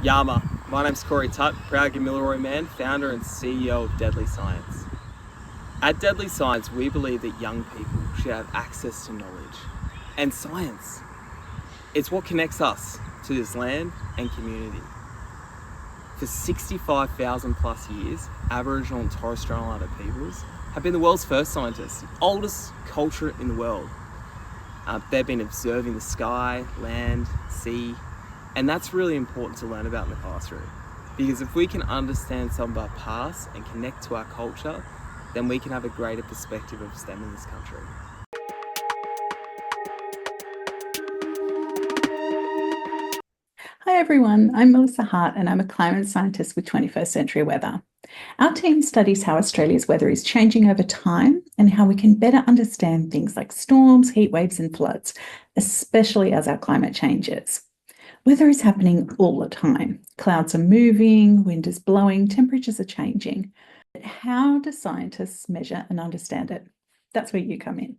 Yama, my name's Corey Tutt, proud Gamilaroi man, founder and CEO of DeadlyScience. At DeadlyScience, we believe that young people should have access to knowledge and science. It's what connects us to this land and community. For 65,000 plus years, Aboriginal and Torres Strait Islander peoples have been the world's first scientists, the oldest culture in the world. They've been observing the sky, land, sea, and that's really important to learn about in the classroom. Because if we can understand some of our past and connect to our culture, then we can have a greater perspective of STEM in this country. Hi everyone, I'm Melissa Hart and I'm a climate scientist with 21st Century Weather. Our team studies how Australia's weather is changing over time and how we can better understand things like storms, heat waves and floods, especially as our climate changes. Weather is happening all the time. Clouds are moving, wind is blowing, temperatures are changing. But how do scientists measure and understand it? That's where you come in.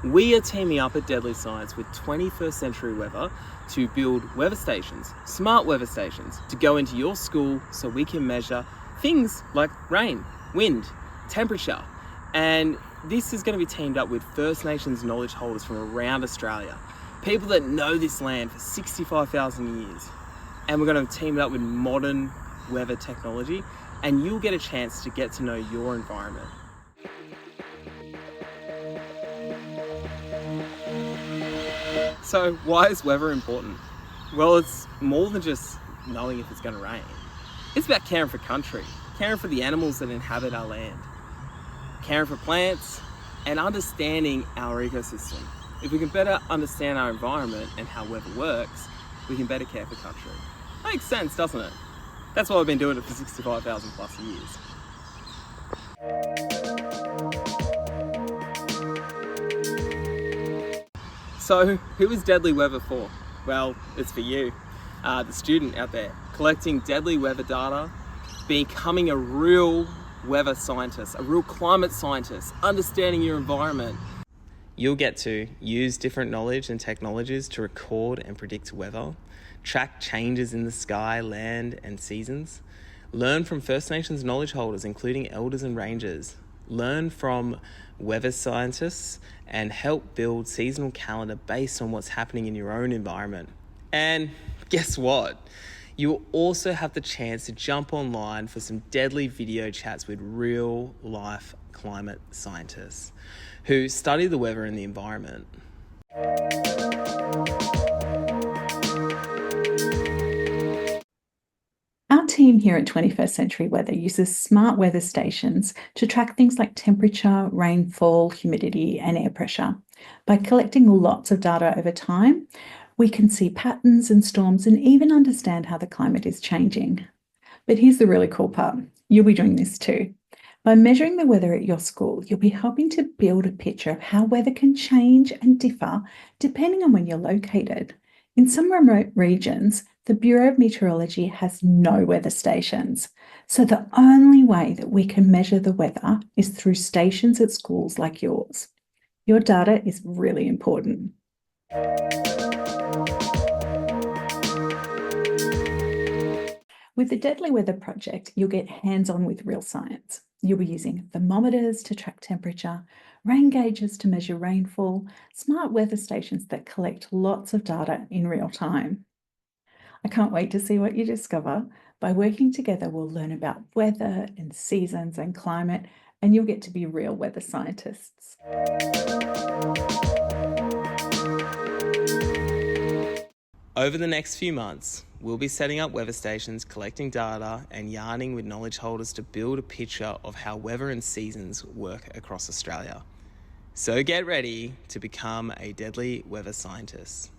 We are teaming up at DeadlyScience with 21st Century Weather to build weather stations, smart weather stations, to go into your school so we can measure things like rain, wind, temperature. And this is going to be teamed up with First Nations knowledge holders from around Australia, people that know this land for 65,000 years. And we're going to team it up with modern weather technology, and you'll get a chance to get to know your environment. So why is weather important? Well, it's more than just knowing if it's going to rain. It's about caring for country, caring for the animals that inhabit our land, caring for plants, and understanding our ecosystem. If we can better understand our environment and how weather works, we can better care for country. Makes sense, doesn't it? That's why I've been doing it for 65,000 plus years. So, who is Deadly Weather for? Well, it's for you, the student out there, collecting deadly weather data, becoming a real weather scientist, a real climate scientist, understanding your environment. You'll get to use different knowledge and technologies to record and predict weather, track changes in the sky, land, and seasons, learn from First Nations knowledge holders, including elders and rangers, learn from weather scientists, and help build seasonal calendar based on what's happening in your own environment. And guess what? You will also have the chance to jump online for some deadly video chats with real life climate scientists who study the weather and the environment. Our team here at 21st Century Weather uses smart weather stations to track things like temperature, rainfall, humidity, and air pressure. By collecting lots of data over time, we can see patterns and storms and even understand how the climate is changing. But here's the really cool part. You'll be doing this too. By measuring the weather at your school, you'll be helping to build a picture of how weather can change and differ depending on when you're located. In some remote regions, the Bureau of Meteorology has no weather stations. So the only way that we can measure the weather is through stations at schools like yours. Your data is really important. With the Deadly Weather Project, you'll get hands-on with real science. You'll be using thermometers to track temperature, rain gauges to measure rainfall, smart weather stations that collect lots of data in real time. I can't wait to see what you discover. By working together, we'll learn about weather and seasons and climate, and you'll get to be real weather scientists. Over the next few months, we'll be setting up weather stations, collecting data, and yarning with knowledge holders to build a picture of how weather and seasons work across Australia. So get ready to become a deadly weather scientist.